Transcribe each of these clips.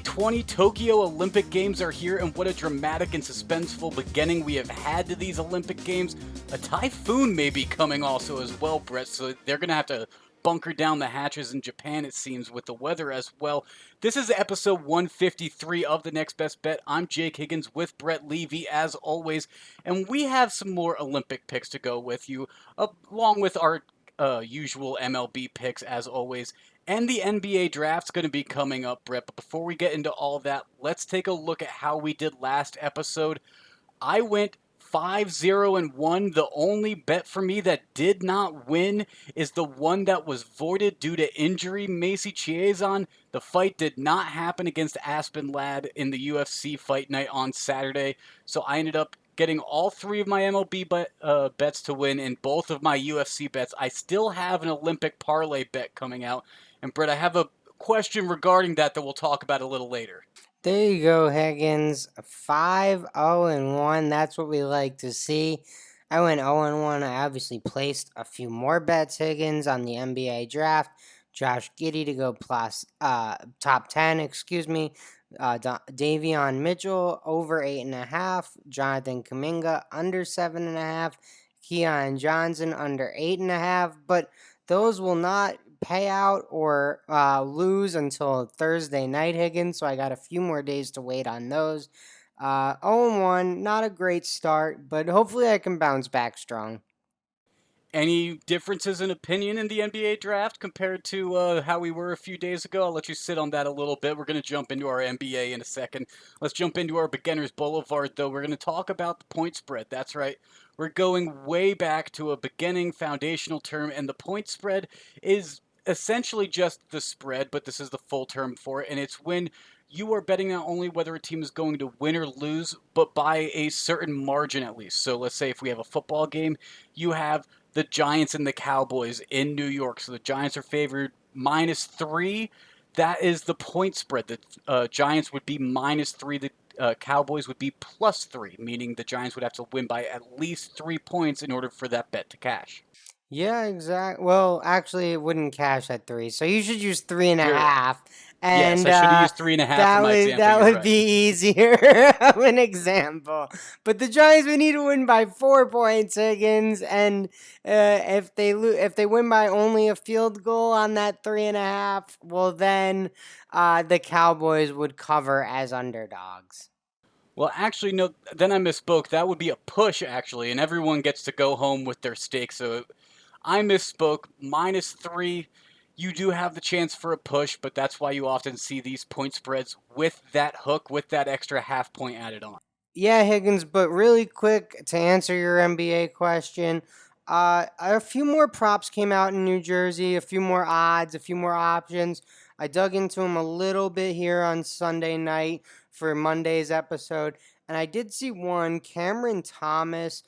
2020 Tokyo Olympic Games are here, and what a dramatic and suspenseful beginning we have had to these Olympic Games. A typhoon may be coming also as well, Brett, so they're going to have to bunker down the hatches in Japan, it seems, with the weather as well. This is episode 153 of The Next Best Bet. I'm Jake Higgins with Brett Levy, as always, and we have some more Olympic picks to go with you, along with our usual MLB picks, as always. And the NBA draft's going to be coming up, Brett. But before we get into all that, let's take a look at how we did last episode. I went 5-0-1. The only bet for me that did not win is the one that was voided due to injury. Macy Chiasson. The fight did not happen against Aspen Ladd in the UFC fight night on Saturday. So I ended up getting all three of my MLB bets to win and both of my UFC bets. I still have an Olympic parlay bet coming out. And Brett, I have a question regarding that we'll talk about a little later. There you go, Higgins. 5-0-1. That's what we like to see. I went 0-1. I obviously placed a few more bets, Higgins, on the NBA draft. Josh Giddey to go plus top 10, Davion Mitchell over 8.5. Jonathan Kuminga under 7.5. Keon Johnson under 8.5. But those will not pay out or lose until Thursday night, Higgins. So I got a few more days to wait on those. 0-1, not a great start, but hopefully I can bounce back strong. Any differences in opinion in the NBA draft compared to how we were a few days ago? I'll let you sit on that a little bit. We're going to jump into our NBA in a second. Let's jump into our Beginners Boulevard, though. We're going to talk about the point spread. That's right. We're going way back to a beginning foundational term, and the point spread is essentially just the spread, but this is the full term for it, and it's when you are betting not only whether a team is going to win or lose, but by a certain margin at least. So let's say if we have a football game, you have the Giants and the Cowboys in New York. So the Giants are favored -3. That is the point spread. The Giants would be -3. The Cowboys would be +3, meaning the Giants would have to win by at least 3 points in order for that bet to cash. Yeah, exactly. Well, actually, it wouldn't cash at 3, so you should use 3.5. And yes, I should have used 3.5 for my example. That would right. be easier of an example. But the Giants would need to win by 4 points, Higgins. And if they win by only a field goal on that 3.5, well, then the Cowboys would cover as underdogs. Well, actually, no, then I misspoke. That would be a push, actually, and everyone gets to go home with their stake. So I misspoke. -3, you do have the chance for a push, but that's why you often see these point spreads with that hook, with that extra half point added on. Yeah, Higgins, but really quick to answer your NBA question, a few more props came out in New Jersey, a few more odds, a few more options. I dug into them a little bit here on Sunday night for Monday's episode, and I did see one, Cameron Thomas,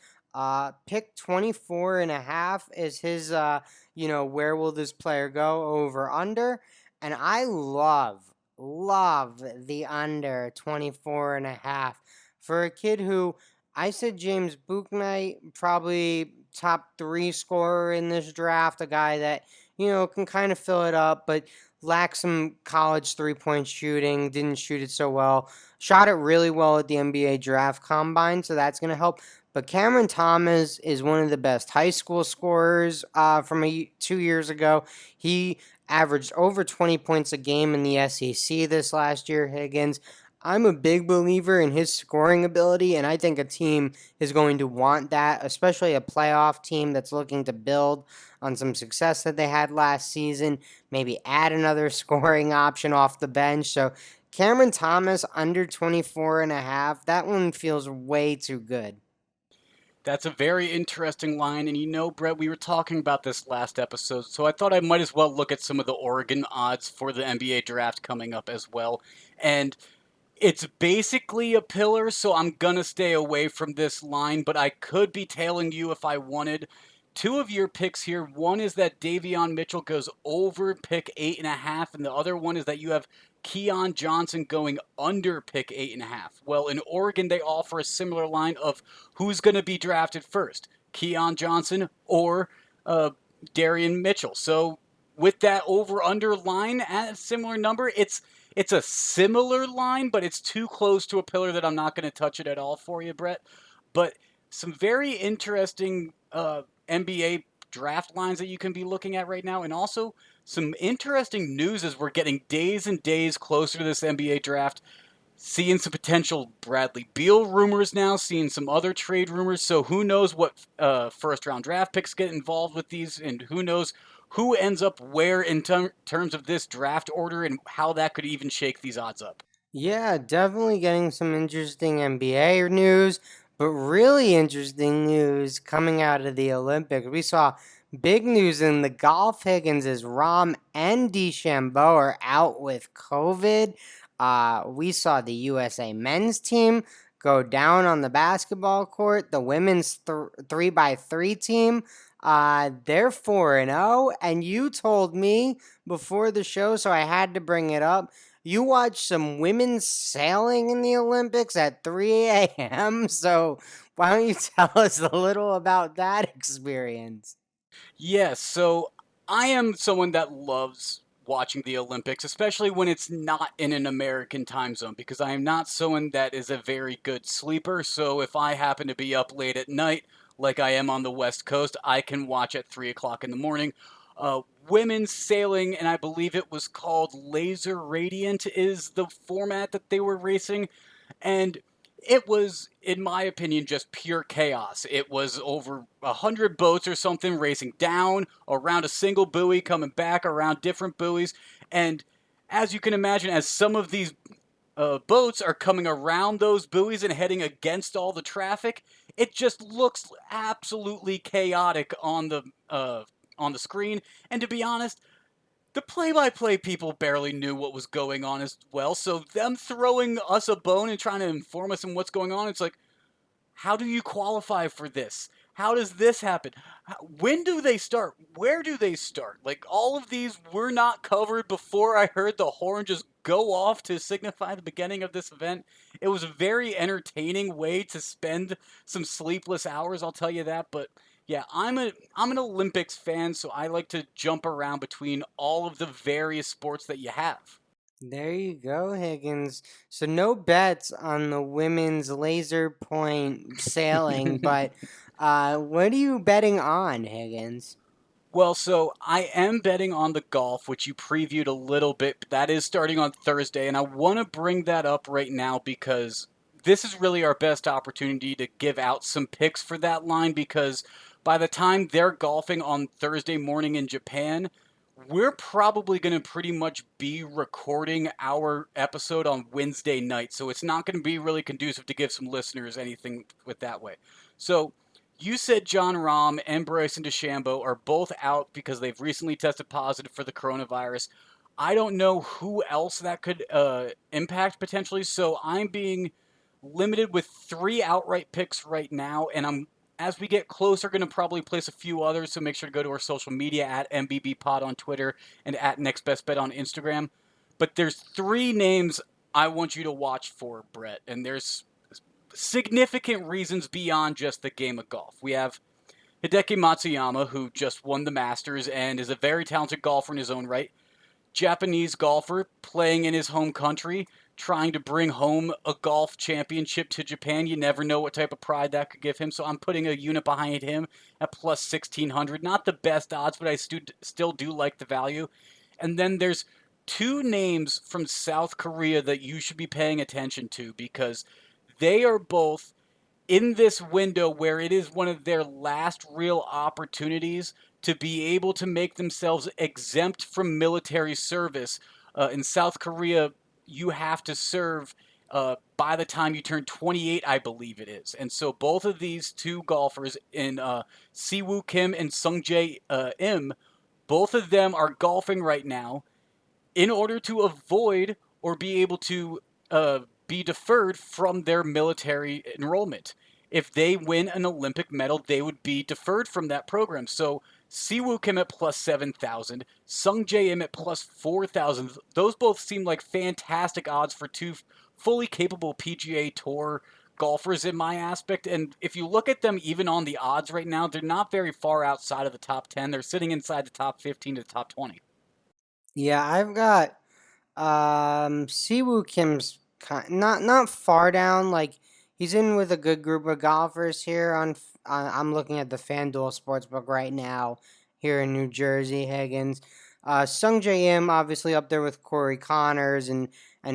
picked 24.5 as his, where will this player go, over under, and I love the under 24.5 for a kid who I said James Bouknight, probably top 3 scorer in this draft, a guy that, can kind of fill it up, but lacks some college 3-point shooting, didn't shoot it so well. Shot it really well at the NBA draft combine, so that's going to help. But Cameron Thomas is one of the best high school scorers from 2 years ago. He averaged over 20 points a game in the SEC this last year, Higgins. I'm a big believer in his scoring ability, and I think a team is going to want that, especially a playoff team that's looking to build on some success that they had last season, maybe add another scoring option off the bench. So Cameron Thomas under 24.5, that one feels way too good. That's a very interesting line, and Brett, we were talking about this last episode, so I thought I might as well look at some of the Oregon odds for the NBA draft coming up as well. And it's basically a pillar, so I'm going to stay away from this line, but I could be tailing you if I wanted. 2 of your picks here. One is that Davion Mitchell goes over pick 8.5, and the other one is that you have Keon Johnson going under pick 8.5. Well, in Oregon, they offer a similar line of who's going to be drafted first, Keon Johnson or Darian Mitchell. So with that over-under line at a similar number, it's It's a similar line, but it's too close to a pillar that I'm not going to touch it at all for you, Brett. But some very interesting NBA draft lines that you can be looking at right now, and also some interesting news as we're getting days and days closer to this NBA draft. Seeing some potential Bradley Beal rumors now, seeing some other trade rumors. So who knows what first round draft picks get involved with these, and who knows who ends up where in terms of this draft order and how that could even shake these odds up. Yeah, definitely getting some interesting NBA news, but really interesting news coming out of the Olympics. We saw big news in the golf. Higgins as Rom and DeChambeau are out with COVID. We saw the USA men's team go down on the basketball court. The women's 3x3 team, they're 4-0. And you told me before the show, so I had to bring it up, you watched some women sailing in the Olympics at 3 a.m. So why don't you tell us a little about that experience? Yes, so I am someone that loves watching the Olympics, especially when it's not in an American time zone, because I am not someone that is a very good sleeper. So if I happen to be up late at night, like I am on the West Coast, I can watch at 3 o'clock in the morning. Women's sailing, and I believe it was called Laser Radiant, is the format that they were racing. And it was, in my opinion, just pure chaos. It was over 100 boats or something racing down around a single buoy, coming back around different buoys. And as you can imagine, as some of these boats are coming around those buoys and heading against all the traffic, it just looks absolutely chaotic on the screen. And to be honest, the play-by-play people barely knew what was going on as well. So them throwing us a bone and trying to inform us on what's going on, it's like, how do you qualify for this? How does this happen? When do they start? Where do they start? Like, all of these were not covered before I heard the horn just go off to signify the beginning of this event. It was a very entertaining way to spend some sleepless hours, I'll tell you that. But yeah, I'm an Olympics fan, so I like to jump around between all of the various sports that you have. There you go, Higgins. So no bets on the women's laser point sailing, but what are you betting on, Higgins? Well, so I am betting on the golf, which you previewed a little bit. But that is starting on Thursday, and I want to bring that up right now because this is really our best opportunity to give out some picks for that line because by the time they're golfing on Thursday morning in Japan, we're probably going to pretty much be recording our episode on Wednesday night. So it's not going to be really conducive to give some listeners anything with that way. So you said John Rahm and Bryson DeChambeau are both out because they've recently tested positive for the coronavirus. I don't know who else that could impact potentially, so I'm being limited with three outright picks right now, and I'm as we get closer going to probably place a few others. So make sure to go to our social media at MBB Pod on Twitter and at Next Best Bet on Instagram. But there's three names I want you to watch for, Brett, and there's significant reasons beyond just the game of golf. We have Hideki Matsuyama, who just won the Masters and is a very talented golfer in his own right. Japanese golfer playing in his home country, trying to bring home a golf championship to Japan. You never know what type of pride that could give him. So I'm putting a unit behind him at plus 1600. Not the best odds, but I still do like the value. And then there's two names from South Korea that you should be paying attention to because they are both in this window where it is one of their last real opportunities to be able to make themselves exempt from military service. In South Korea, you have to serve by the time you turn 28, I believe it is. And so both of these two golfers in Siwoo Kim and Sungjae Im, both of them are golfing right now in order to avoid or be able to be deferred from their military enrollment. If they win an Olympic medal, they would be deferred from that program. So Siwoo Kim at plus 7,000, Sung Jae Im at plus 4,000. Those both seem like fantastic odds for two fully capable PGA Tour golfers in my aspect. And if you look at them even on the odds right now, they're not very far outside of the top 10. They're sitting inside the top 15 to the top 20. Yeah, I've got Siwoo Kim's not far down. Like he's in with a good group of golfers here. I'm looking at the FanDuel Sportsbook right now here in New Jersey. Higgins, Sung J M obviously up there with Corey Connors and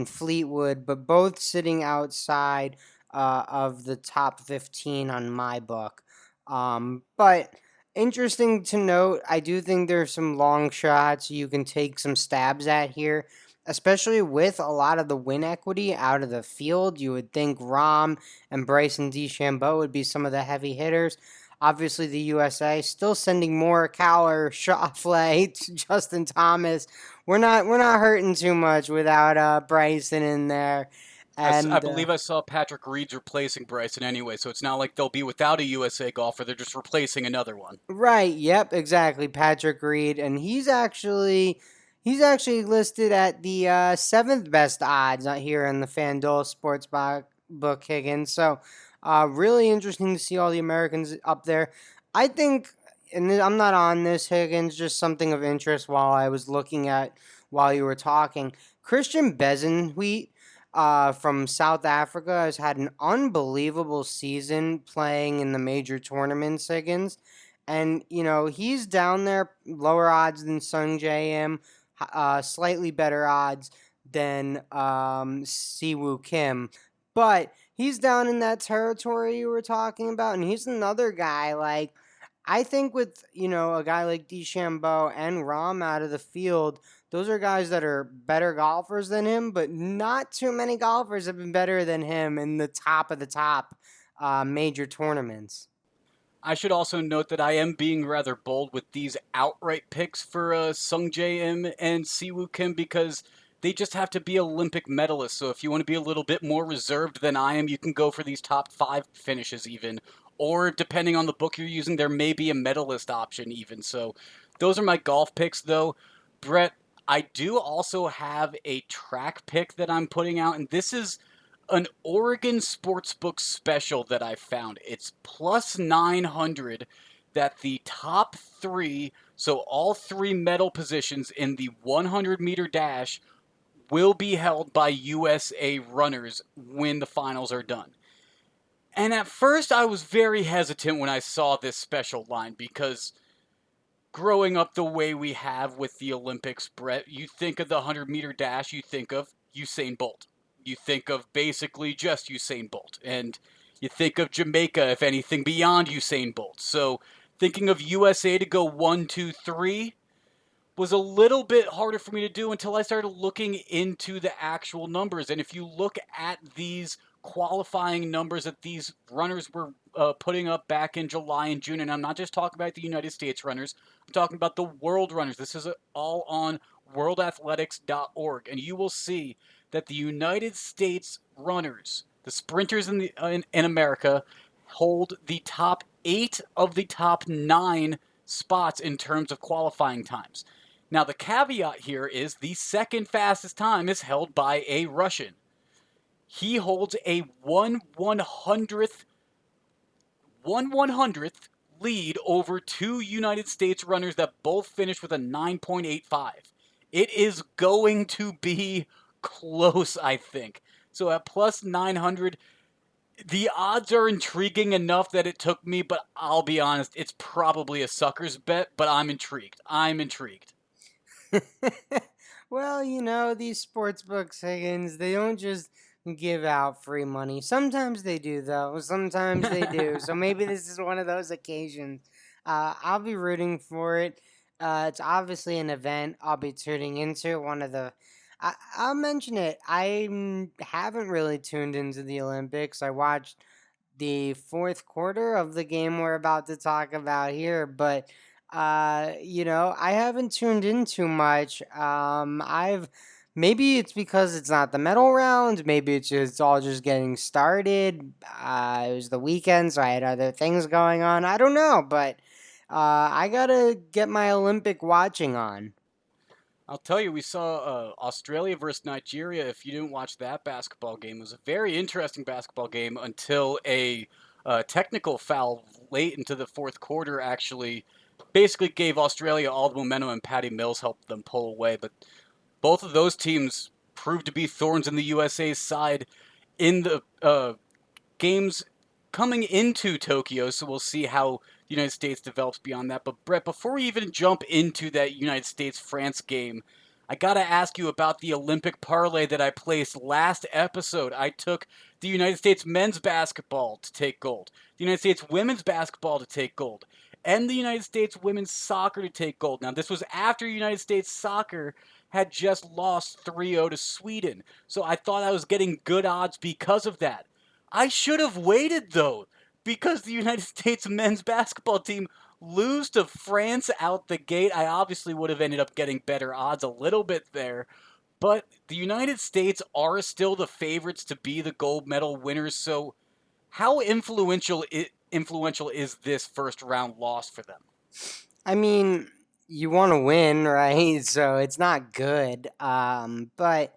Fleetwood, but both sitting outside of the top 15 on my book. But interesting to note, I do think there's some long shots you can take some stabs at here, especially with a lot of the win equity out of the field. You would think Rom and Bryson DeChambeau would be some of the heavy hitters. Obviously, the USA still sending Morikawa, Schauffele, Justin Thomas. We're not hurting too much without Bryson in there, I and believe I saw Patrick Reed's replacing Bryson anyway, so it's not like they'll be without a USA golfer. They're just replacing another one. right, yep, exactly. Patrick Reed, and he's actually listed at the seventh best odds here in the FanDuel book Higgins. So, really interesting to see all the Americans up there. I think, and I'm not on this Higgins, just something of interest while you were talking. Christian Bezenhuit from South Africa has had an unbelievable season playing in the major tournaments, Higgins. And, he's down there, lower odds than Sung JM, slightly better odds than Siwoo Kim. But he's down in that territory you were talking about. And he's another guy, like, I think with, a guy like DeChambeau and Rom out of the field, those are guys that are better golfers than him, but not too many golfers have been better than him in the top of the top major tournaments. I should also note that I am being rather bold with these outright picks for Sung Jae Im and Siwoo Kim because they just have to be Olympic medalists. So if you want to be a little bit more reserved than I am, you can go for these top five finishes even. Or depending on the book you're using, there may be a medalist option even. So those are my golf picks though. Brett, I do also have a track pick that I'm putting out, and this is an Oregon Sportsbook special that I found. It's plus 900 that the top three, so all three medal positions in the 100-meter dash, will be held by USA runners when the finals are done. And at first, I was very hesitant when I saw this special line because growing up the way we have with the Olympics, Brett, you think of the 100-meter dash, you think of Usain Bolt. You think of basically just Usain Bolt. And you think of Jamaica, if anything, beyond Usain Bolt. So thinking of USA to go 1, 2, 3 was a little bit harder for me to do until I started looking into the actual numbers. And if you look at these qualifying numbers that these runners were putting up back in July and June, and I'm not just talking about the United States runners, I'm talking about the world runners. This is all on worldathletics.org, and you will see that the United States runners, the sprinters in America, hold the top 8 of the top 9 spots in terms of qualifying times. Now, the caveat here is the second fastest time is held by a Russian. He holds a 1/100th lead over two United States runners that both finished with a 9.85. It is going to be close, I think. So at plus 900, the odds are intriguing enough that it took me, but I'll be honest, it's probably a sucker's bet, but I'm intrigued. I'm intrigued. Well, these sports books, Higgins, they don't just give out free money. Sometimes they do, though. Sometimes they do. So maybe this is one of those occasions. I'll be rooting for it. It's obviously an event I'll be tuning into. I'll mention it. Haven't really tuned into the Olympics. I watched the fourth quarter of the game we're about to talk about here, but I haven't tuned in too much. I've Maybe it's because it's not the medal round. Maybe it's all just getting started. It was the weekend, so I had other things going on. I don't know, but I gotta get my Olympic watching on. I'll tell you, we saw Australia versus Nigeria. If you didn't watch that basketball game, it was a very interesting basketball game until a technical foul late into the fourth quarter actually basically gave Australia all the momentum, and Patty Mills helped them pull away. But both of those teams proved to be thorns in the USA's side in the games coming into Tokyo, so we'll see how the United States develops beyond that. But Brett, before we even jump into that United States-France game, I gotta ask you about the Olympic parlay that I placed last episode. I took the United States men's basketball to take gold, the United States women's basketball to take gold, and the United States women's soccer to take gold. Now, this was after United States soccer had just lost 3-0 to Sweden. So I thought I was getting good odds because of that. I should have waited though, because the United States men's basketball team lose to France out the gate. I obviously would have ended up getting better odds a little bit there, but the United States are still the favorites to be the gold medal winners. So, how influential is this first round loss for them? I mean, you want to win, right? So it's not good. But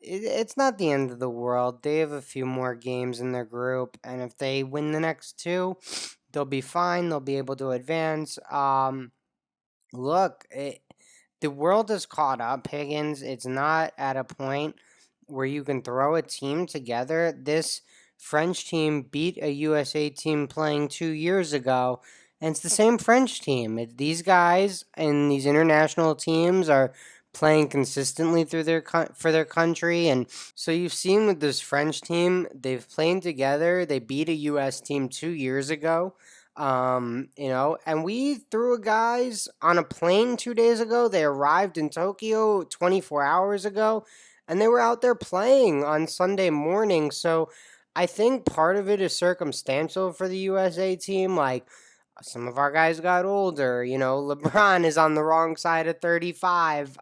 it's not the end of the world. They have a few more games in their group, and if they win the next two, they'll be fine. They'll be able to advance. Look, the world is caught up, Higgins. It's not at a point where you can throw a team together. This French team beat a USA team playing 2 years ago, and it's the same French team. These guys and these international teams are playing consistently through for their country, and so you've seen with this French team, they've played together. They beat a US team 2 years ago. And we threw guys on a plane 2 days ago. They arrived in Tokyo 24 hours ago, and they were out there playing on Sunday morning. So I think part of it is circumstantial for the USA team. Like, some of our guys got older. LeBron is on the wrong side of 35.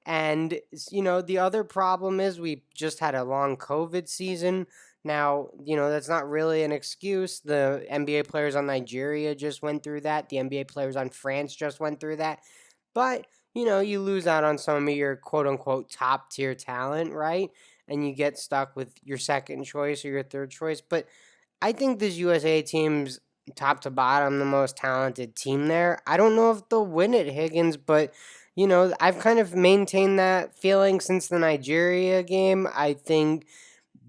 And the other problem is we just had a long COVID season. Now, that's not really an excuse. The NBA players on Nigeria just went through that. The NBA players on France just went through that. But, you lose out on some of your quote unquote top tier talent, right? And you get stuck with your second choice or your third choice. But I think this USA team's top to bottom the most talented team there. I don't know if they'll win it, Higgins, but I've kind of maintained that feeling since the Nigeria game. I think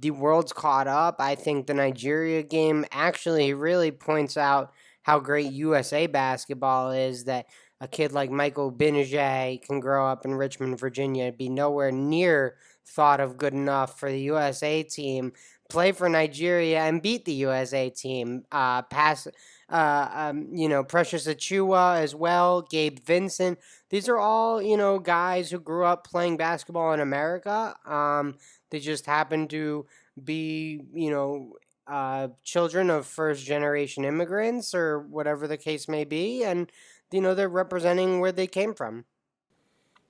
the world's caught up. I think the Nigeria game actually really points out how great USA basketball is, that a kid like Michael Binajay can grow up in Richmond, Virginia, be nowhere near thought of good enough for the USA team, play for Nigeria and beat the USA team. Precious Achua as well, Gabe Vincent. These are all, guys who grew up playing basketball in America. They just happen to be, children of first generation immigrants or whatever the case may be. And, they're representing where they came from.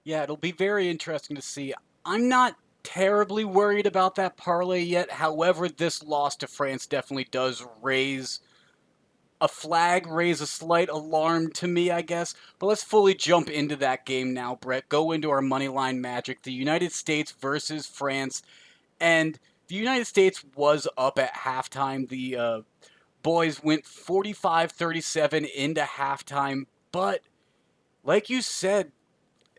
Yeah, it'll be very interesting to see. I'm not terribly worried about that parlay yet. However, this loss to France definitely does raise a flag, raise a slight alarm to me, I guess. But let's fully jump into that game now, Brett. Go into our moneyline magic. The United States versus France. And the United States was up at halftime. The boys went 45-37 into halftime. But, like you said,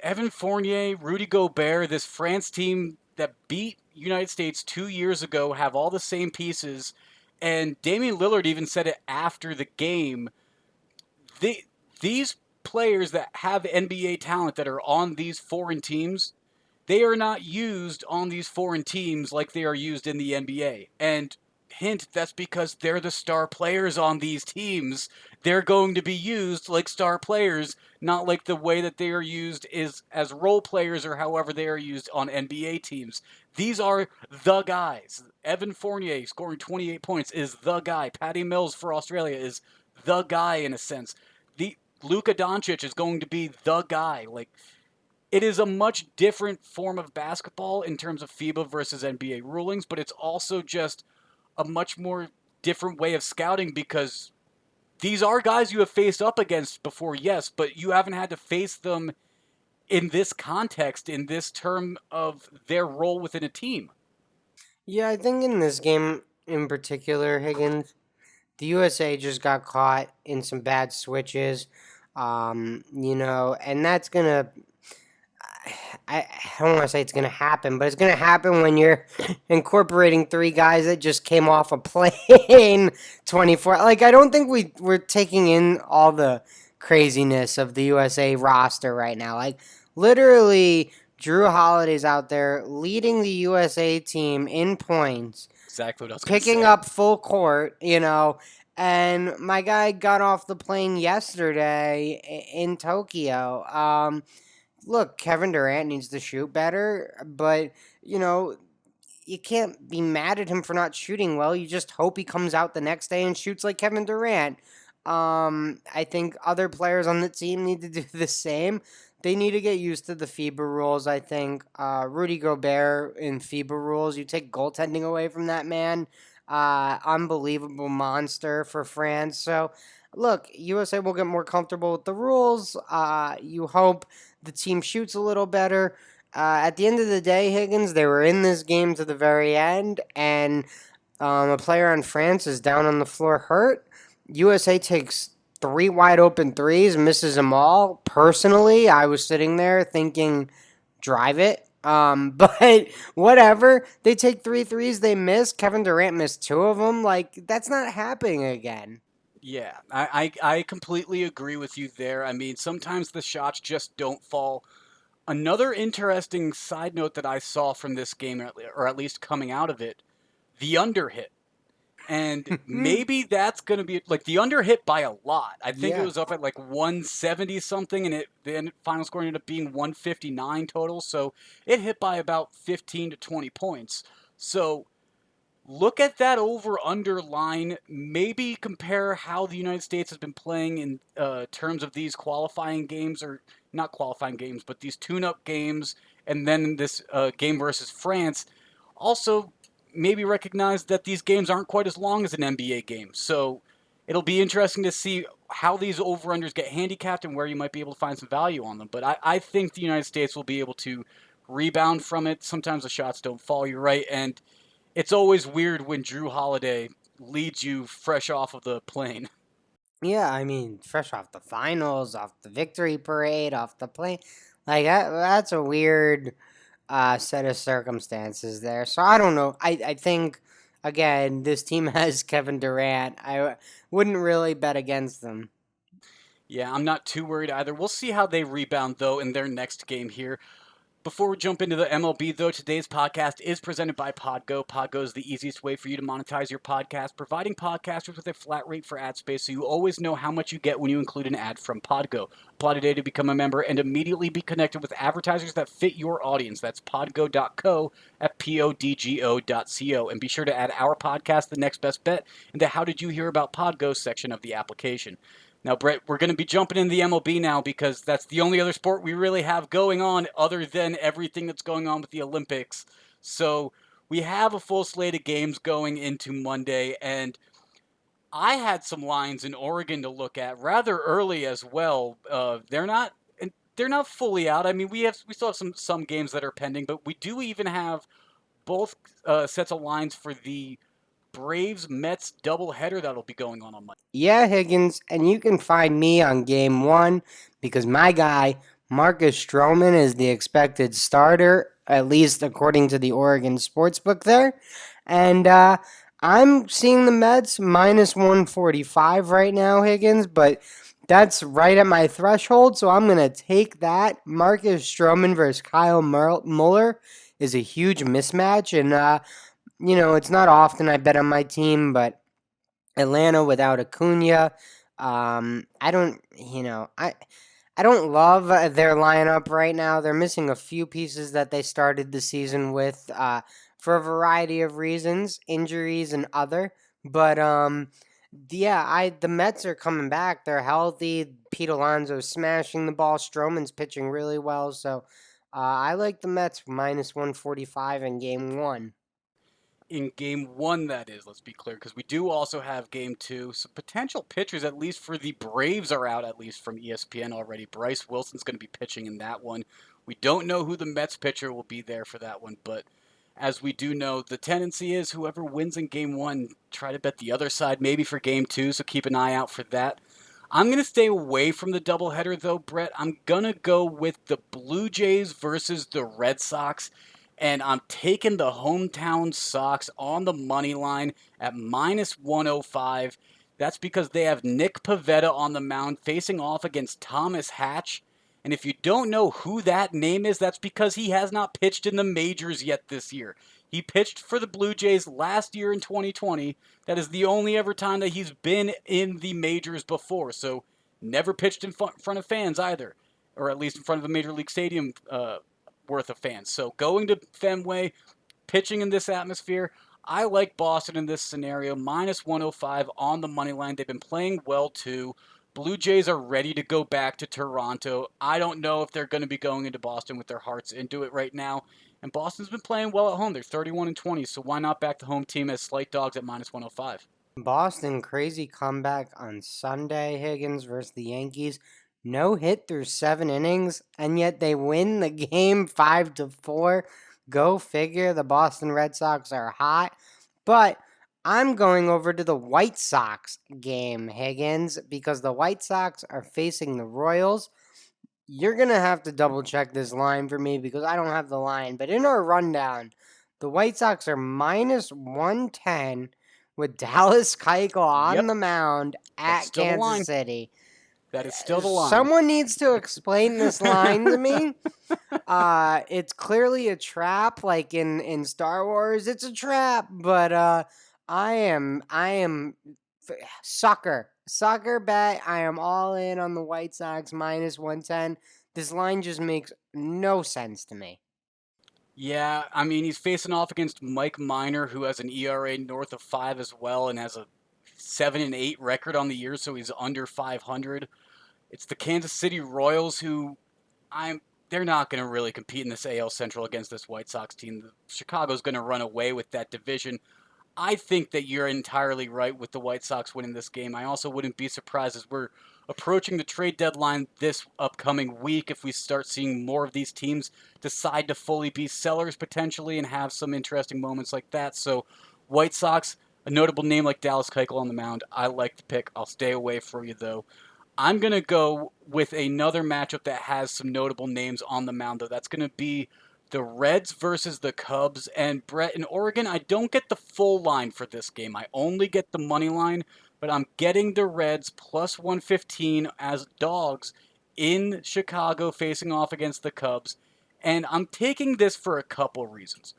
Evan Fournier, Rudy Gobert, this France team that beat United States 2 years ago have all the same pieces. And Damian Lillard even said it after the game. These players that have NBA talent that are on these foreign teams, they are not used on these foreign teams like they are used in the NBA. And hint, that's because they're the star players on these teams. They're going to be used like star players, not like the way that they are used is as role players or however they are used on NBA teams. These are the guys. Evan Fournier scoring 28 points is the guy. Patty Mills for Australia is the guy in a sense. The Luka Doncic is going to be the guy. Like, it is a much different form of basketball in terms of FIBA versus NBA rulings, but it's also just a much more different way of scouting because these are guys you have faced up against before, yes, but you haven't had to face them in this context, in this term of their role within a team. Yeah, I think in this game in particular, Higgins, the USA just got caught in some bad switches. And that's gonna. I don't want to say it's going to happen, but it's going to happen when you're incorporating three guys that just came off a plane 24. Like, I don't think we're taking in all the craziness of the USA roster right now. Like, literally, Drew Holiday's out there leading the USA team in points, Exactly what I was going to picking say. up full court, and my guy got off the plane yesterday in Tokyo. Look, Kevin Durant needs to shoot better, but you know, you can't be mad at him for not shooting well. You just hope he comes out the next day and shoots like Kevin Durant. I think other players on the team need to do the same. They need to get used to the FIBA rules. I think Rudy Gobert in FIBA rules, you take goaltending away from that man. Unbelievable monster for France. So, look, USA will get more comfortable with the rules. You hope the team shoots a little better. At the end of the day, Higgins, they were in this game to the very end, and a player on France is down on the floor hurt. USA takes three wide open threes, misses them all. Personally, I was sitting there thinking, drive it. But whatever. They take three threes, they miss. Kevin Durant missed two of them. Like, that's not happening again. Yeah, I completely agree with you there. I mean, sometimes the shots just don't fall. Another interesting side note that I saw from this game, or at least coming out of it, the under hit. And maybe that's going to be like the under hit by a lot. I think it Yeah. was up at like 170 something, and the final score ended up being 159 total. So it hit by about 15 to 20 points. So look at that over under line. Maybe compare how the United States has been playing in terms of these qualifying games, or not qualifying games, but these tune up games, and then this game versus France. Also, maybe recognize that these games aren't quite as long as an NBA game. So it'll be interesting to see how these over unders get handicapped and where you might be able to find some value on them. But I think the United States will be able to rebound from it. Sometimes the shots don't fall, you're right. And it's always weird when Drew Holiday leads you fresh off of the plane. Yeah, I mean, fresh off the finals, off the victory parade, off the plane. Like, that's a weird set of circumstances there. So I don't know. I think, again, this team has Kevin Durant. I wouldn't really bet against them. Yeah, I'm not too worried either. We'll see how they rebound, though, in their next game here. Before we jump into the MLB, though, today's podcast is presented by Podgo. Podgo is the easiest way for you to monetize your podcast, providing podcasters with a flat rate for ad space so you always know how much you get when you include an ad from Podgo. Apply today to become a member and immediately be connected with advertisers that fit your audience. That's podgo.co at podgo.co. And be sure to add our podcast, The Next Best Bet, in the How Did You Hear About Podgo section of the application. Now, Brett, we're going to be jumping into the MLB now because that's the only other sport we really have going on other than everything that's going on with the Olympics. So we have a full slate of games going into Monday, and I had some lines in Oregon to look at rather early as well. They're not fully out. I mean, we still have some games that are pending, but we do even have both sets of lines for the Braves Mets doubleheader that'll be going on Monday. Yeah, Higgins, and you can find me on game one because my guy, Marcus Stroman, is the expected starter, at least according to the Oregon Sportsbook there. And I'm seeing the Mets minus 145 right now, Higgins, but that's right at my threshold, so I'm going to take that. Marcus Stroman versus Kyle Muller is a huge mismatch, and, it's not often I bet on my team, but Atlanta without Acuna. I don't, I don't love their lineup right now. They're missing a few pieces that they started the season with for a variety of reasons, injuries and other. But yeah, the Mets are coming back. They're healthy. Pete Alonso's smashing the ball. Stroman's pitching really well. So I like the Mets minus 145 in game one. In game one, that is, let's be clear, because we do also have game two. Some potential pitchers, at least for the Braves, are out, at least from ESPN already. Bryce Wilson's going to be pitching in that one. We don't know who the Mets pitcher will be there for that one, but as we do know, the tendency is whoever wins in game one, try to bet the other side maybe for game two, so keep an eye out for that. I'm going to stay away from the doubleheader, though, Brett. I'm going to go with the Blue Jays versus the Red Sox, and I'm taking the hometown Sox on the money line at minus 105. That's because they have Nick Pivetta on the mound facing off against Thomas Hatch. And if you don't know who that name is, that's because he has not pitched in the majors yet this year. He pitched for the Blue Jays last year in 2020. That is the only ever time that he's been in the majors before. So never pitched in front of fans either, or at least in front of a major league stadium worth of fans. So going to Fenway, pitching in this atmosphere, I like Boston in this scenario. Minus 105 on the money line. They've been playing well too. Blue Jays are ready to go back to Toronto. I don't know if they're going to be going into Boston with their hearts into it right now. And Boston's been playing well at home. They're 31-20, so why not back the home team as slight dogs at minus 105? Boston crazy comeback on Sunday, Higgins versus the Yankees. No hit through 7 innings, and yet they win the game 5-4. Go figure. The Boston Red Sox are hot. But I'm going over to the White Sox game, Higgins, because the White Sox are facing the Royals. You're going to have to double check this line for me because I don't have the line. But in our rundown, the White Sox are minus 110 with Dallas Keuchel on Yep, the mound that's at still the line. Kansas City. That is still the line. Someone needs to explain this line to me. It's clearly a trap, like in Star Wars. It's a trap, but I am sucker bet. I am all in on the White Sox minus 110. This line just makes no sense to me. Yeah, I mean, he's facing off against Mike Minor, who has an ERA north of 5 as well and has a 7-8 record on the year, so he's under 500. It's the Kansas City Royals who they're not going to really compete in this AL Central against this White Sox team. Chicago's going to run away with that division. I think that you're entirely right with the White Sox winning this game. I also wouldn't be surprised as we're approaching the trade deadline this upcoming week if we start seeing more of these teams decide to fully be sellers potentially and have some interesting moments like that. So, White Sox, a notable name like Dallas Keuchel on the mound. I like the pick. I'll stay away from you though. I'm going to go with another matchup that has some notable names on the mound, though. That's going to be the Reds versus the Cubs. And Brett, in Oregon, I don't get the full line for this game. I only get the money line, but I'm getting the Reds plus 115 as dogs in Chicago facing off against the Cubs. And I'm taking this for a couple reasons.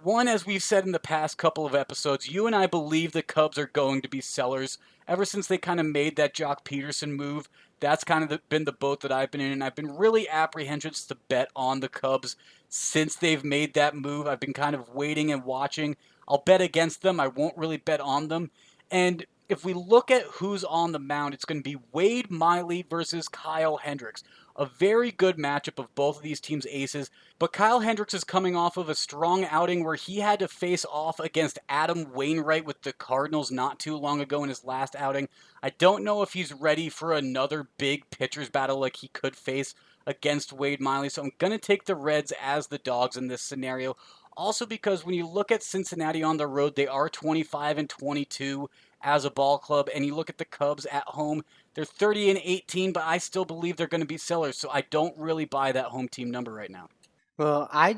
One, as we've said in the past couple of episodes, you and I believe the Cubs are going to be sellers. Ever since they kind of made that Jock Peterson move, that's kind of been the boat that I've been in, and I've been really apprehensive to bet on the Cubs since they've made that move. I've been kind of waiting and watching. I'll bet against them. I won't really bet on them. And if we look at who's on the mound, it's going to be Wade Miley versus Kyle Hendricks. A very good matchup of both of these teams' aces, but Kyle Hendricks is coming off of a strong outing where he had to face off against Adam Wainwright with the Cardinals not too long ago in his last outing. I don't know if he's ready for another big pitcher's battle like he could face against Wade Miley, so I'm going to take the Reds as the dogs in this scenario. Also because when you look at Cincinnati on the road, they are 25-22 as a ball club, and you look at the Cubs at home, they're 30-18, but I still believe they're going to be sellers, so I don't really buy that home team number right now. Well, I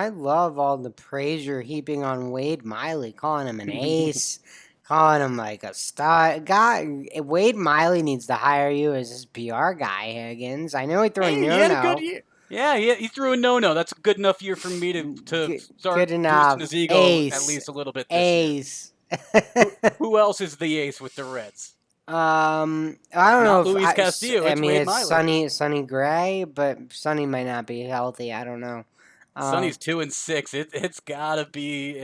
love all the praise you're heaping on Wade Miley, calling him an ace, calling him like a star. God, Wade Miley needs to hire you as his PR guy, Higgins. I know he threw a Hey, he had a no-no. good year. Yeah, he threw a no-no. That's a good enough year for me to start Good enough. boosting his ego Ace. at least a little bit this year. Ace. Who else is the ace with the Reds? I don't Not know if Luis Castillo, I it's mean, Wade it's Miley. Sonny Gray, but Sonny might not be healthy. I don't know. Sonny's 2-6. It's gotta be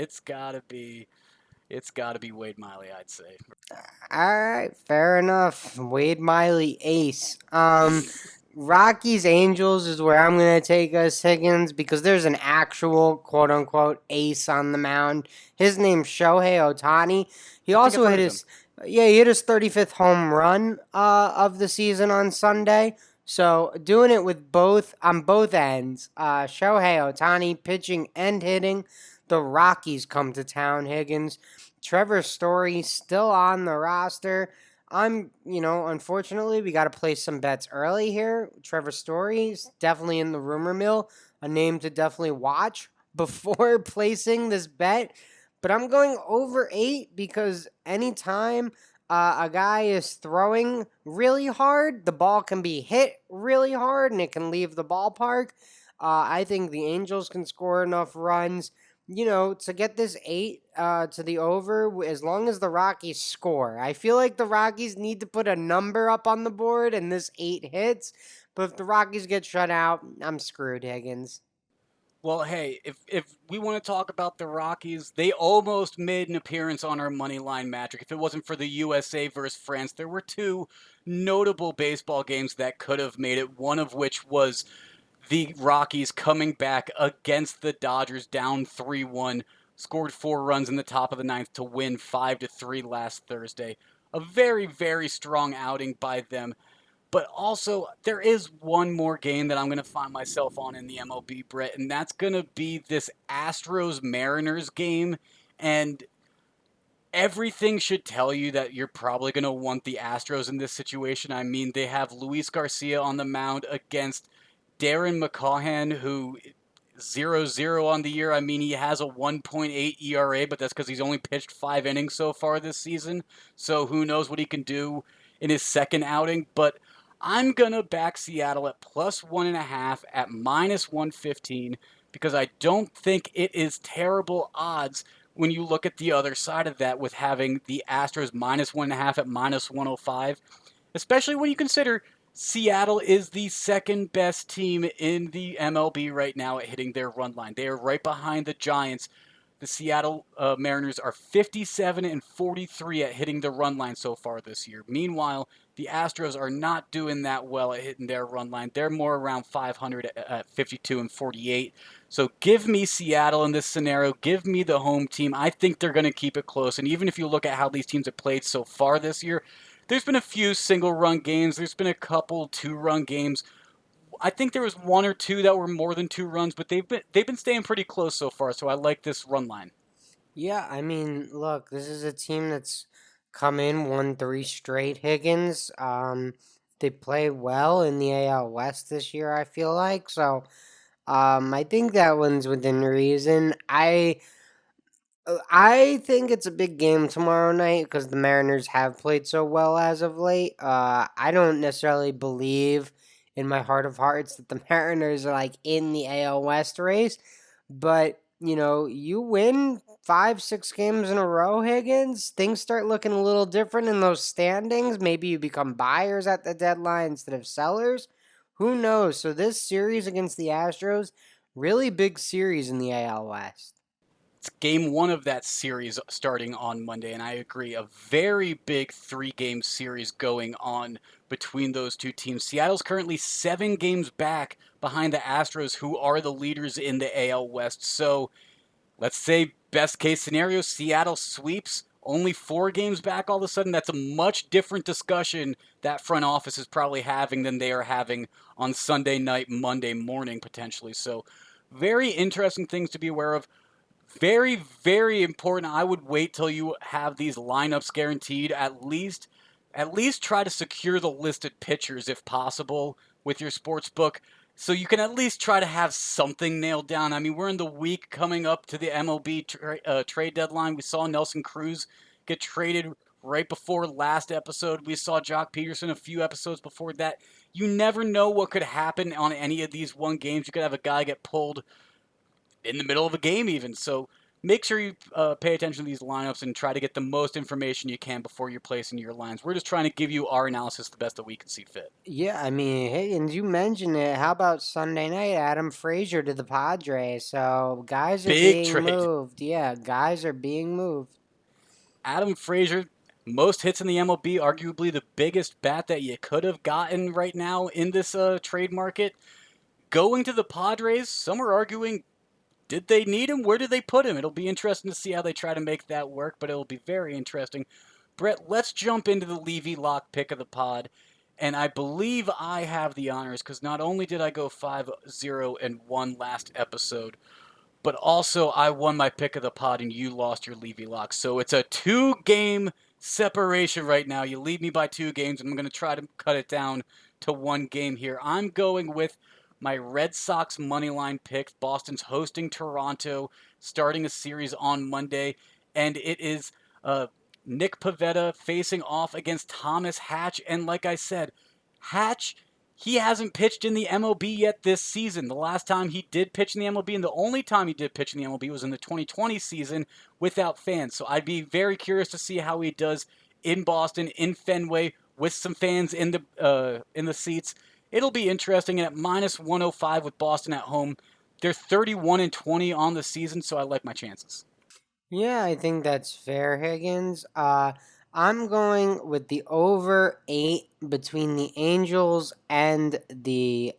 Wade Miley, I'd say. All right, fair enough. Wade Miley, ace. Rockies Angels is where I'm gonna take us, Higgins, because there's an actual quote unquote ace on the mound. His name's Shohei Ohtani. He also hit his he hit his 35th home run of the season on Sunday. So doing it with both on both ends. Shohei Ohtani pitching and hitting. The Rockies come to town, Higgins. Trevor Story still on the roster. Unfortunately, we got to place some bets early here. Trevor Story's definitely in the rumor mill, a name to definitely watch before placing this bet. But I'm going over 8 because anytime a guy is throwing really hard, the ball can be hit really hard and it can leave the ballpark. I think the Angels can score enough runs to get this 8 to the over as long as the Rockies score. I feel like the Rockies need to put a number up on the board and this 8 hits. But if the Rockies get shut out, I'm screwed, Higgins. Well, hey, if we want to talk about the Rockies, they almost made an appearance on our money line magic. If it wasn't for the USA versus France, there were two notable baseball games that could have made it. One of which was the Rockies coming back against the Dodgers down 3-1, scored 4 runs in the top of the ninth to win 5-3 last Thursday. A very, very strong outing by them. But also, there is one more game that I'm going to find myself on in the MLB, Brett, and that's going to be this Astros Mariners game. And everything should tell you that you're probably going to want the Astros in this situation. I mean, they have Luis Garcia on the mound against Darren McCahan, who 0-0 on the year. I mean, he has a 1.8 ERA, but that's because he's only pitched 5 innings so far this season. So who knows what he can do in his second outing. But I'm going to back Seattle at +1.5 at -115 because I don't think it is terrible odds when you look at the other side of that with having the Astros -1.5 at -105, especially when you consider Seattle is the second best team in the MLB right now at hitting their run line. They are right behind the Giants. The Seattle Mariners are 57 and 43 at hitting the run line so far this year. Meanwhile, the Astros are not doing that well at hitting their run line. They're more around 500 at 52 and 48. So give me Seattle in this scenario. Give me the home team. I think they're going to keep it close. And even if you look at how these teams have played so far this year, there's been a few single-run games. There's been a couple two-run games. I think there was one or two that were more than 2 runs, but they've been staying pretty close so far. So I like this run line. Yeah, I mean, look, this is a team that's come in, won 3 straight, Higgins. They play well in the AL West this year, I feel like. So, I think that one's within reason. I think it's a big game tomorrow night because the Mariners have played so well as of late. I don't necessarily believe in my heart of hearts that the Mariners are like in the AL West race, but you win 5, 6 games in a row, Higgins. Things start looking a little different in those standings. Maybe you become buyers at the deadline instead of sellers. Who knows? So this series against the Astros, really big series in the AL West. It's game one of that series starting on Monday, and I agree. A very big 3-game series going on between those two teams. Seattle's currently 7 games back behind the Astros, who are the leaders in the AL West. So let's say best case scenario, Seattle sweeps. Only 4 games back all of a sudden. That's a much different discussion that front office is probably having than they are having on Sunday night, Monday morning, potentially. So very interesting things to be aware of. Very, very important. I would wait till you have these lineups guaranteed. At least try to secure the listed pitchers if possible with your sports book, so you can at least try to have something nailed down. I mean, we're in the week coming up to the MLB trade deadline. We saw Nelson Cruz get traded right before last episode. We saw Jock Peterson a few episodes before that. You never know what could happen on any of these one games. You could have a guy get pulled in the middle of a game even. So make sure you pay attention to these lineups and try to get the most information you can before you're placing your lines. We're just trying to give you our analysis the best that we can see fit. Yeah, I mean, Higgins, you mentioned it. How about Sunday night? Adam Frazier to the Padres. So guys are Big being trade. moved. Yeah, guys are being moved. Adam Frazier, most hits in the MLB, arguably the biggest bat that you could have gotten right now in this trade market. Going to the Padres, some are arguing, did they need him? Where did they put him? It'll be interesting to see how they try to make that work, but it'll be very interesting. Brett, let's jump into the Levy Lock pick of the pod. And I believe I have the honors because not only did I go 5-0-1 last episode, but also I won my pick of the pod and you lost your Levy Lock. So it's a 2-game separation right now. You lead me by 2 games, and I'm going to try to cut it down to 1 game here. I'm going with my Red Sox money line pick. Boston's hosting Toronto, starting a series on Monday, and it is Nick Pivetta facing off against Thomas Hatch. And like I said, Hatch, he hasn't pitched in the MLB yet this season. The last time he did pitch in the MLB, and the only time he did pitch in the MLB, was in the 2020 season without fans. So I'd be very curious to see how he does in Boston, in Fenway, with some fans in the seats. It'll be interesting. And at minus 105 with Boston at home, they're 31-20 on the season, so I like my chances. Yeah, I think that's fair, Higgins. I'm going with the over 8 between the Angels and the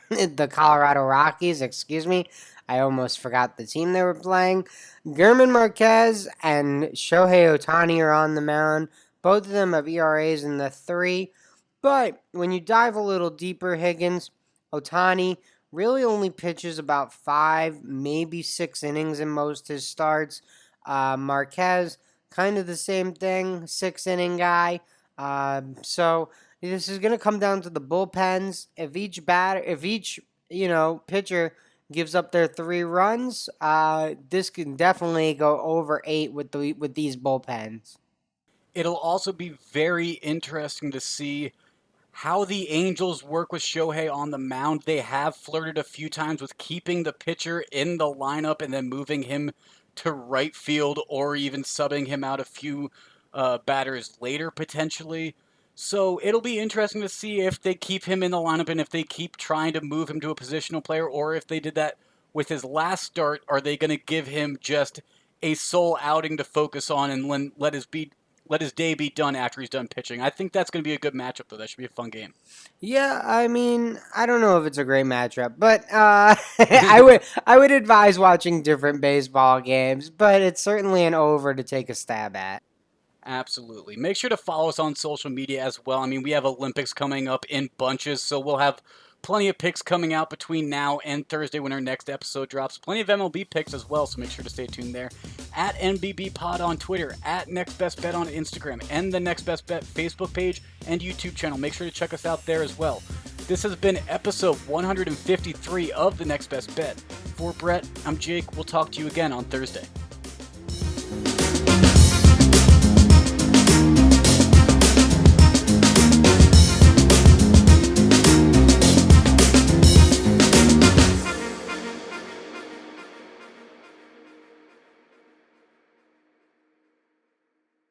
the Colorado Rockies. Excuse me, I almost forgot the team they were playing. German Marquez and Shohei Ohtani are on the mound. Both of them have ERAs in the 3. But when you dive a little deeper, Higgins, Ohtani really only pitches about 5, maybe 6 innings in most his starts. Marquez, kind of the same thing, 6-inning guy. So this is going to come down to the bullpens. If each pitcher gives up their 3 runs, this can definitely go over 8 with these bullpens. It'll also be very interesting to see how the Angels work with Shohei on the mound. They have flirted a few times with keeping the pitcher in the lineup and then moving him to right field, or even subbing him out a few batters later potentially. So it'll be interesting to see if they keep him in the lineup and if they keep trying to move him to a positional player, or if they did that with his last start, are they going to give him just a sole outing to focus on and let his day be done after he's done pitching? I think that's going to be a good matchup, though. That should be a fun game. Yeah, I mean, I don't know if it's a great matchup, but I would advise watching different baseball games, but it's certainly an over to take a stab at. Absolutely. Make sure to follow us on social media as well. I mean, we have Olympics coming up in bunches, so we'll have plenty of picks coming out between now and Thursday when our next episode drops. Plenty of MLB picks as well, so make sure to stay tuned there. At NBB Pod on Twitter, at Next Best Bet on Instagram, and the Next Best Bet Facebook page and YouTube channel. Make sure to check us out there as well. This has been episode 153 of the Next Best Bet. For Brett, I'm Jake. We'll talk to you again on Thursday.